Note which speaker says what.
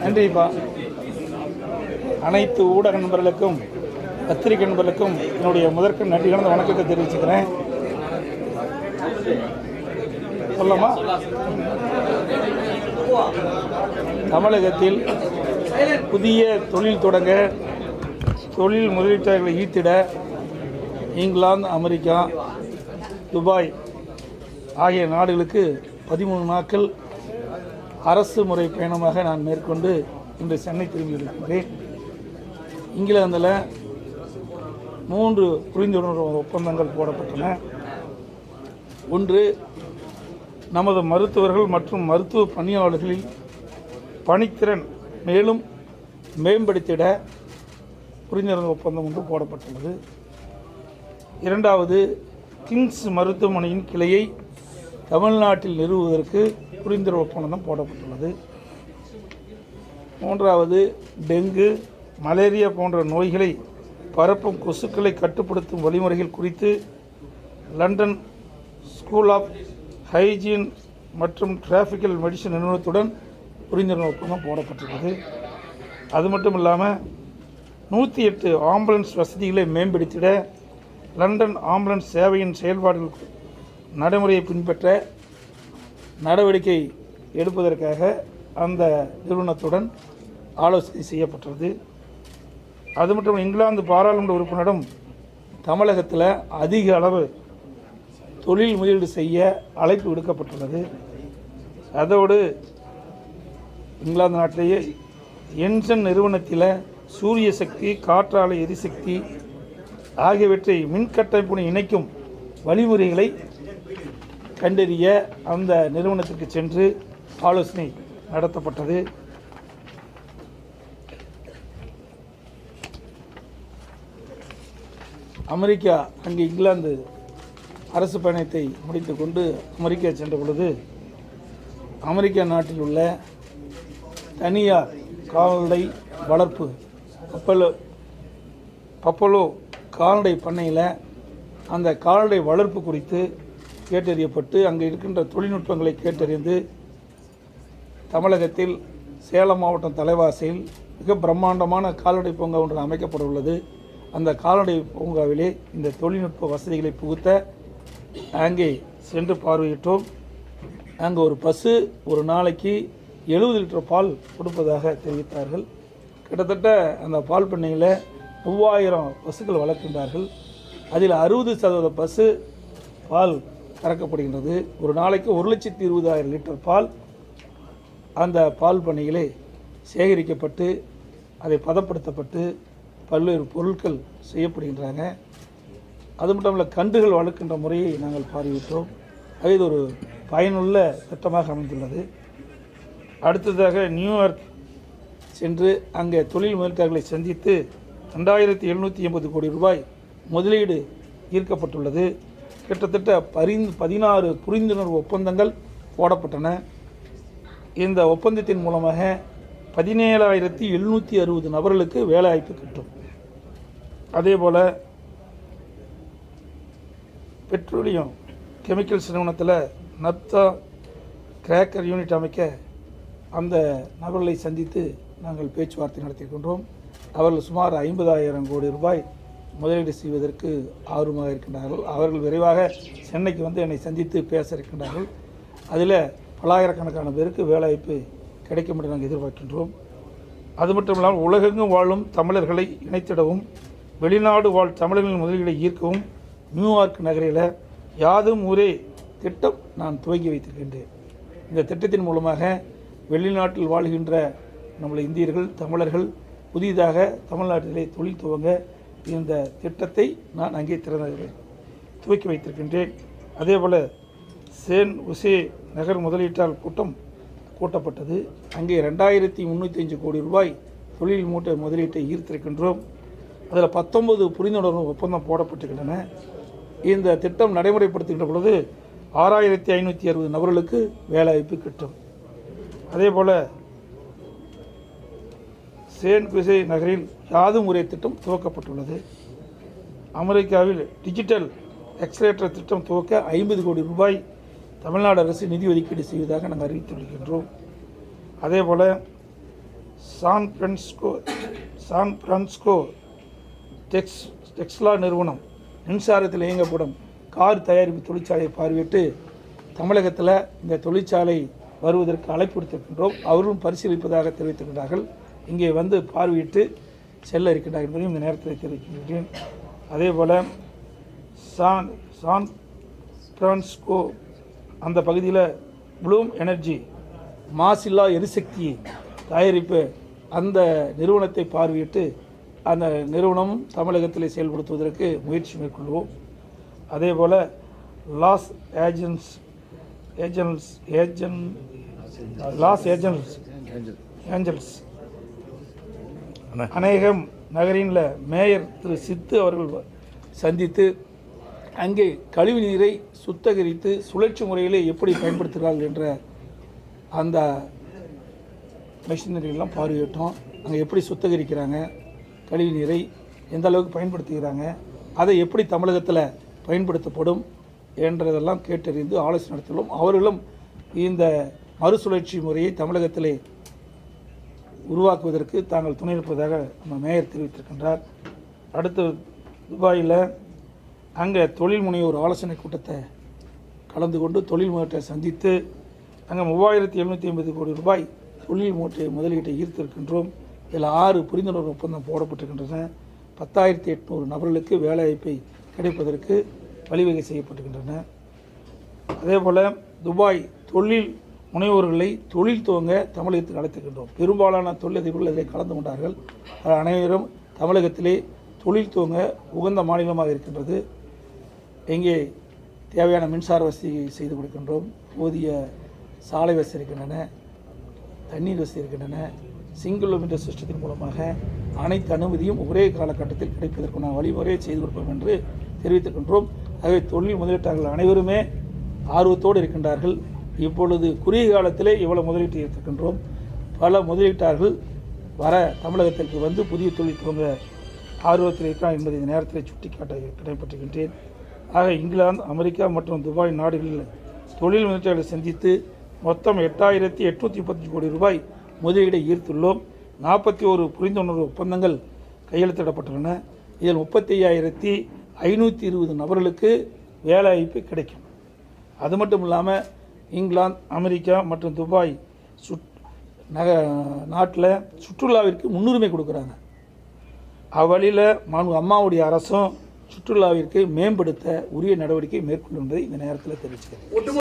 Speaker 1: நன்றிப்பா. அனைத்து ஊடக நண்பர்களுக்கும் பத்திரிகை நண்பர்களுக்கும் என்னுடைய முதற்க நன்றி கலந்த வணக்கத்தை தெரிவிச்சுக்கிறேன். சொல்லமா, தமிழகத்தில் புதிய தொழில் தொடங்க, தொழில் முதலீட்டாளர்களை ஈர்த்திட இங்கிலாந்து, அமெரிக்கா, துபாய் ஆகிய நாடுகளுக்கு 13 நாட்கள் அரசு முறை பயணமாக நான் மேற்கொண்டு இன்று சென்னை திரும்பியிருக்கின்றேன். இங்கிலாந்தில் 3 புரிந்துணர்வு ஒப்பந்தங்கள் போடப்பட்டன. ஒன்று, நமது மருத்துவர்கள் மற்றும் மருத்துவ பணியாளர்களில் பணித்திறன் மேலும் மேம்படுத்திட புரிந்துணர்வு ஒப்பந்தம் ஒன்று போடப்பட்டுள்ளது. இரண்டாவது, கிங்ஸ் மருத்துவமனையின் கிளையை தமிழ்நாட்டில் நிறுவுவதற்கு புரிந்துணர்வு ஒப்பந்தம் போடப்பட்டுள்ளது. மூன்றாவது, டெங்கு, மலேரியா போன்ற நோய்களை பரப்பும் கொசுக்களை கட்டுப்படுத்தும் வழிமுறைகள் குறித்து லண்டன் ஸ்கூல் ஆஃப் ஹைஜீன் மற்றும் டிராபிக்கல் மெடிசன் நிறுவனத்துடன் புரிந்துணர்வு ஒப்பந்தம் போடப்பட்டுள்ளது. அது மட்டும் இல்லாமல் 108 ஆம்புலன்ஸ் வசதிகளை மேம்படுத்திட லண்டன் ஆம்புலன்ஸ் சேவையின் செயல்பாடுகள் நடைமுறையை பின்பற்ற நடவடிக்கை எடுப்பதற்காக அந்த நிறுவனத்துடன் ஆலோசனை செய்யப்பட்டது. அது மட்டும் இங்கிலாந்து பாராளுமன்ற உறுப்பினரிடம் தமிழகத்தில் அதிக அளவு தொழில் முதலீடு செய்ய அழைப்பு விடுக்கப்பட்டுள்ளது. அதோடு இங்கிலாந்து நாட்டிலேயே என்சன் நிறுவனத்தில் சூரிய சக்தி, காற்றாலை எரிசக்தி ஆகியவற்றை மின்கட்டமைப்புடன் இணைக்கும் வழிமுறைகளை கண்டறிய அந்த நிறுவனத்திற்கு சென்று ஆலோசனை நடத்தப்பட்டது. அமெரிக்கா அங்கு இங்கிலாந்து அரசு பயணத்தை முடித்துக்கொண்டு அமெரிக்கா சென்ற பொழுது அமெரிக்கா நாட்டில் உள்ள தனியார் கால்நடை வளர்ப்பு பப்பலோ கால்நடை பண்ணையில் அந்த கால்நடை வளர்ப்பு குறித்து கேட்டறியப்பட்டு அங்கே இருக்கின்ற தொழில்நுட்பங்களை கேட்டறிந்து தமிழகத்தில் சேலம் மாவட்டம் தலைவாசையில் மிக பிரம்மாண்டமான கால்நடை பூங்கா ஒன்று அமைக்கப்பட உள்ளது. அந்த கால்நடை பூங்காவிலே இந்த தொழில்நுட்ப வசதிகளை புகுத்த அங்கே சென்று பார்வையிட்டோம். அங்கே ஒரு பசு ஒரு நாளைக்கு 70 லிட்டர் பால் கொடுப்பதாக தெரிவித்தார்கள். கிட்டத்தட்ட அந்த பால் பண்ணையில் 3000 பசுக்கள் வளர்க்கின்றார்கள். அதில் 60% பசு பால் கறக்கப்படுகின்றது. ஒரு நாளைக்கு 1,20,000 லிட்டர் பால் அந்த பால் பண்ணையிலே சேகரிக்கப்பட்டு அதை பதப்படுத்தப்பட்டு பல்வேறு பொருட்கள் செய்யப்படுகின்றன. அது மட்டும் இல்லை, கன்றுகள் வளர்க்கின்ற முறையை நாங்கள் பார்வையிட்டோம். அது ஒரு பயனுள்ள திட்டமாக அமைந்துள்ளது. அடுத்ததாக நியூயார்க் சென்று அங்கே தொழில் முதலீட்டாளர்களை சந்தித்து 2780 கோடி ரூபாய் முதலீடு ஈர்க்கப்பட்டுள்ளது. கிட்டத்தட்ட 16 புரிந்துணர்வு ஒப்பந்தங்கள் போடப்பட்டன. இந்த ஒப்பந்தத்தின் மூலமாக 17,760 நபர்களுக்கு வேலைவாய்ப்பு கிட்டும். அதேபோல் பெட்ரோலியம் கெமிக்கல்ஸ் நிறுவனத்தில் நப்தா கிராக்கர் யூனிட் அமைக்க அந்த நபர்களை சந்தித்து நாங்கள் பேச்சுவார்த்தை நடத்தியிருக்கின்றோம். அவர்கள் சுமார் 50,000 கோடி ரூபாய் முதலீடு செய்வதற்கு ஆர்வமாக இருக்கின்றார்கள். அவர்கள் விரைவாக சென்னைக்கு வந்து என்னை சந்தித்து பேச இருக்கின்றார்கள். அதில் பல்லாயிரக்கணக்கான பேருக்கு வேலைவாய்ப்பு கிடைக்கும் என்று நாங்கள் எதிர்பார்க்கின்றோம். அது மட்டும் இல்லாமல் உலகெங்கும் வாழும் தமிழர்களை இணைத்திடவும் வெளிநாடு வாழ் தமிழர்களின் முதலீடை ஈர்க்கவும் நியூயார்க் நகரில் யாதும் ஊரே திட்டம் நான் துவங்கி வைத்திருக்கின்றேன். இந்த திட்டத்தின் மூலமாக வெளிநாட்டில் வாழ்கின்ற நம்மளை இந்தியர்கள், தமிழர்கள் புதிதாக தமிழ்நாட்டிலே தொழில் துவங்க இந்த திட்டத்தை நான் அங்கே துவக்கி வைத்திருக்கின்றேன். அதேபோல் சேன் உசே நகர் முதலீட்டாளர் கூட்டம் கூட்டப்பட்டது. அங்கே 2305 கோடி ரூபாய் தொழில் முதலீட்டை ஈர்த்திருக்கின்றோம். அதில் 19 புரிந்துணர்வு ஒப்பந்தம் போடப்பட்டிருக்கின்றன. இந்த திட்டம் நடைமுறைப்படுத்துகின்ற பொழுது 6560 நபர்களுக்கு வேலைவாய்ப்பு கிட்டும். அதேபோல் சேன் குசே நகரில் யாதும் ஊரே திட்டம் துவக்கப்பட்டுள்ளது. அமெரிக்காவில் டிஜிட்டல் எக்ஸலேட்டர் திட்டம் துவக்க 50 கோடி ரூபாய் தமிழ்நாடு அரசு நிதி ஒதுக்கீடு செய்வதாக நாங்கள் அறிவித்துள்ளோம். அதேபோல் சான் பிரான்சிஸ்கோ டெக்ஸ்லா நிறுவனம் மின்சாரத்தில் இயங்கப்படும் கார் தயாரிப்பு தொழிற்சாலையை பார்வையிட்டு தமிழகத்தில் இந்த தொழிற்சாலை வருவதற்கு அழைப்பு விடுத்திருக்கின்றோம். அவர்களும் பரிசீலிப்பதாக தெரிவித்திருக்கிறார்கள். இங்கே வந்து பார்வையிட்டு செல்ல இருக்கின்றார் என்பதையும் இந்த நேரத்தில் தெரிவிக்கின்றேன். அதேபோல் சான் பிரான்சிஸ்கோ அந்த பகுதியில் ப்ளூம் எனர்ஜி மாசில்லா எரிசக்தி தயாரிப்பு அந்த நிறுவனத்தை பார்வையிட்டு அந்த நிறுவனமும் தமிழகத்தில் செயல்படுத்துவதற்கு முயற்சி மேற்கொள்வோம். அதேபோல் லாஸ் ஏஞ்சல்ஸ் அநேகம் நகரின் மேயர் திரு சித்து அவர்கள் சந்தித்து அங்கே கழிவு நீரை சுத்திகரித்து சுழற்சி முறையிலே எப்படி பயன்படுத்துகிறார்கள் என்ற அந்த மெஷினரிலாம் பார்வையிட்டோம். அங்கே எப்படி சுத்திகரிக்கிறாங்க, கழிவு நீரை எந்த அளவுக்கு பயன்படுத்துகிறாங்க, அதை எப்படி தமிழகத்தில் பயன்படுத்தப்படும் என்றதெல்லாம் கேட்டறிந்து ஆலோசனை நடத்தினோம். அவர்களும் இந்த மறுசுழற்சி முறையை தமிழகத்திலே உருவாக்குவதற்கு தாங்கள் துணை இருப்பதாக நம்ம மேயர் தெரிவித்திருக்கின்றார். அடுத்து துபாயில் அங்கே தொழில் முனைவோர் ஆலோசனை கூட்டத்தை கலந்து கொண்டு தொழில் முனைவரை சந்தித்து அங்கே 3750 கோடி ரூபாய் தொழில் முதலீட்டை ஈர்த்திருக்கின்றோம். இதில் 6 புரிந்துணர்வு ஒப்பந்தம் போடப்பட்டிருக்கின்றன. 10,800 நபர்களுக்கு வேலைவாய்ப்பை கிடைப்பதற்கு வழிவகை செய்யப்பட்டிருக்கின்றன. அதேபோல் துபாய் தொழில் முனைவோர்களை தொழில் துவங்க தமிழகத்துக்கு அழைத்திருக்கின்றோம். பெரும்பாலான தொழிலதிபர்கள் இதில் கலந்து கொண்டார்கள். அனைவரும் தமிழகத்திலே தொழில் துவங்க உகந்த மாநிலமாக இருக்கின்றது. இங்கே தேவையான மின்சார வசதி செய்து கொடுக்கின்றோம். போதிய சாலை வசதி இருக்கின்றன, தண்ணீர் வசதி இருக்கின்றன. சிங்கிள் விண்டோ சிஸ்டத்தின் மூலமாக அனைத்து அனுமதியும் ஒரே காலகட்டத்தில் கிடைப்பதற்கான வழிமுறையை செய்து கொடுப்போம் என்று தெரிவித்திருக்கின்றோம். ஆகவே தொழில் முதலீட்டாளர்கள் அனைவருமே ஆர்வத்தோடு இருக்கின்றார்கள். இப்பொழுது குறுகிய காலத்திலே இவ்வளவு முதலீட்டு ஏற்றிருக்கின்றோம். பல முதலீட்டாளர்கள் வர தமிழகத்திற்கு வந்து புதிய தொழில் துவங்க ஆர்வத்தில் இருக்கிறார் என்பதை இந்த நேரத்தில் சுட்டிக்காட்ட கடமைப்பட்டிருக்கின்றேன். ஆக இங்கிலாந்து, அமெரிக்கா மற்றும் துபாய் நாடுகளில் தொழில் முதலீட்டாளர்களை சந்தித்து மொத்தம் 8,835 கோடி ரூபாய் முதலீடை ஈர்த்துள்ளோம். 41 புரிந்துணர்வு ஒப்பந்தங்கள் கையெழுத்திடப்பட்டுள்ளன. இதில் 35,520 நபர்களுக்கு வேலைவாய்ப்பு கிடைக்கும். அது மட்டும் இல்லாமல் இங்கிலாந்து, அமெரிக்கா மற்றும் துபாய் நாட்டில் சுற்றுலாவிற்கு முன்னுரிமை கொடுக்குறாங்க. அவ்வழியில் அம்மாவுடைய அரசும் சுற்றுலாவிற்கு மேம்படுத்த உரிய நடவடிக்கை மேற்கொள்ளும் என்பதை இந்த நேரத்தில் தெரிவிச்சுக்கிறேன்.